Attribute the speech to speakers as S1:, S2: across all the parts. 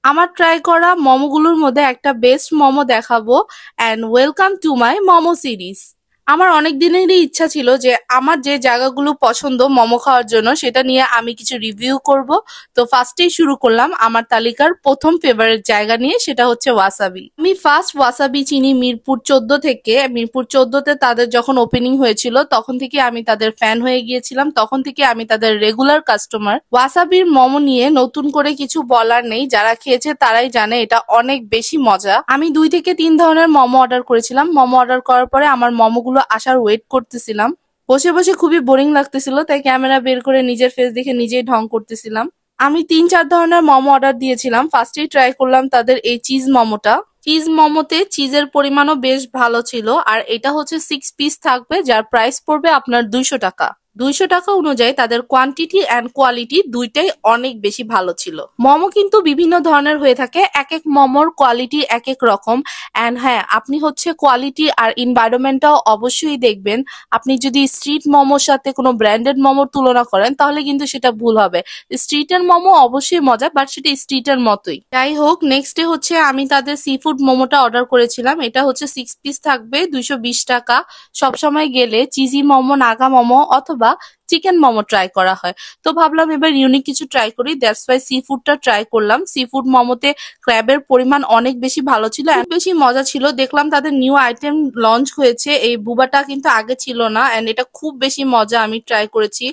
S1: আমার ট্রাই করা মোমোগুলোর মধ্যে একটা বেস্ট মোমো দেখাবো and welcome to my momo series. আমার অনেক দিনেরই ইচ্ছা ছিল যে আমার যে জায়গাগুলো পছন্দ মোমো খাওয়ার জন্য সেটা নিয়ে আমি কিছু রিভিউ করব। তো ফার্স্টেই শুরু করলাম আমার তালিকার প্রথম ফেভারিট জায়গা নিয়ে, সেটা হচ্ছে ওয়াসাবি। আমি ফার্স্ট ওয়াসাবি চিনি মিরপুর 14 থেকে। মিরপুর 14তে তাদের যখন ওপেনিং হয়েছিল তখন থেকে আমি তাদের ফ্যান হয়ে গিয়েছিলাম, তখন থেকে আমি তাদের রেগুলার কাস্টমার। ওয়াসাবির মোমো নিয়ে নতুন করে কিছু বলার নেই, যারা খেয়েছে তারাই জানে এটা অনেক বেশি মজা। আমি 2 থেকে 3 ধরনের মোমো অর্ডার করেছিলাম। মোমো অর্ডার করার পরে আমার মোমোগুলো আসার ওয়েট করতেছিলাম। বসে বসে খুবই বোরিং লাগতেছিল, তাই ক্যামেরা বের করে নিজের ফেস দেখে নিজেই ঢং করতেছিলাম। আমি 3-4 ধরনের মোমো অর্ডার দিয়েছিলাম। ফার্স্টেই ট্রাই করলাম তাদের এই চিজ মোমোটা। চিজ মোমোতে চিজের পরিমাণও বেশ ভালো ছিল, আর এটা হচ্ছে 6 পিস থাকবে, যার প্রাইস পড়বে আপনার 200 টাকা। 200 টাকা অনুযায়ী তাদের কোয়ান্টিটি অ্যান্ড কোয়ালিটি দুইটাই অনেক বেশি ভালো ছিল। মোমো কিন্তু বিভিন্ন ধরনের হয়ে থাকে, এক এক মোমোর কোয়ালিটি এক এক রকম। অ্যান্ড হ্যাঁ, আপনি হচ্ছে কোয়ালিটি আর এনভায়রনমেন্টটাও অবশ্যই দেখবেন। আপনি যদি স্ট্রিট মোমোর সাথে কোনো ব্র্যান্ডেড মোমোর তুলনা করেন তাহলে কিন্তু সেটা ভুল হবে। স্ট্রিটের মোমো অবশ্যই মজা, বাট সেটা স্ট্রিটের মতোই। যাই হোক, নেক্সট ডে হচ্ছে আমি তাদের সি ফুড মোমোটা অর্ডার করেছিলাম। এটা হচ্ছে 6 পিস থাকবে, 220 টাকা। সবসময় গেলে চিজি মোমো, নাগা মোমো অথবা চিকেন মোমো ট্রাই করা হয়। তো ভাবলাম এবার ইউনিক কিছু ট্রাই করি, দ্যাটস ওয়াই সি ফুডটা ট্রাই করলাম। সি ফুড মোমোতে ক্র্যাবের পরিমাণ অনেক বেশি ভালো ছিল, খুব বেশি মজা ছিল। দেখলাম তাদের নিউ আইটেম লঞ্চ হয়েছে, এই বুবাটা কিন্তু আগে ছিল না, এন্ড এটা খুব বেশি মজা। আমি ট্রাই করেছি,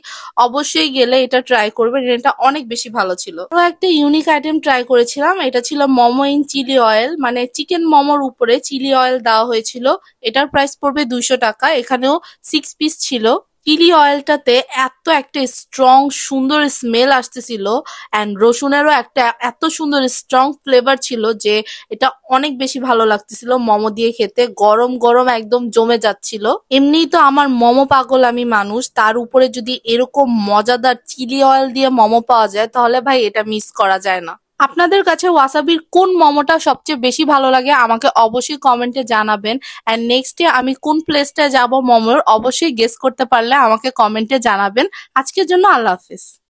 S1: অবশ্যই গেলে এটা ট্রাই করবেন, এটা অনেক বেশি ভালো ছিল। আরো একটা ইউনিক আইটেম ট্রাই করেছিলাম, এটা ছিল মোমো ইন চিলি অয়েল, মানে চিকেন মোমোর উপরে চিলি অয়েল দেওয়া হয়েছিল। এটার প্রাইস পড়বে 200 টাকা। এখানেও 6 পিস ছিল। চিলি অয়েলটাতে এত একটা স্ট্রং সুন্দর স্মেল আসতেছিল, অ্যান্ড রসুনেরও একটা এত সুন্দর স্ট্রং ফ্লেভার ছিল যে এটা অনেক বেশি ভালো লাগতেছিল মোমো দিয়ে খেতে। গরম গরম একদম জমে যাচ্ছিল। এমনিই তো আমার মোমো পাগল আমি মানুষ, তার উপরে যদি এরকম মজাদার চিলি অয়েল দিয়ে মোমো পাওয়া যায় তাহলে ভাই এটা মিস করা যায় না। আপনাদের কাছে ওয়াসাবির কোন মোমোটা সবচেয়ে বেশি ভালো লাগে আমাকে অবশ্যই কমেন্টে জানাবেন। এন্ড নেক্সট ডে আমি কোন প্লেসটা যাব মোমোর অবশ্যই গেস করতে পারলে আমাকে কমেন্টে জানাবেন। আজকের জন্য আল্লাহ হাফেজ।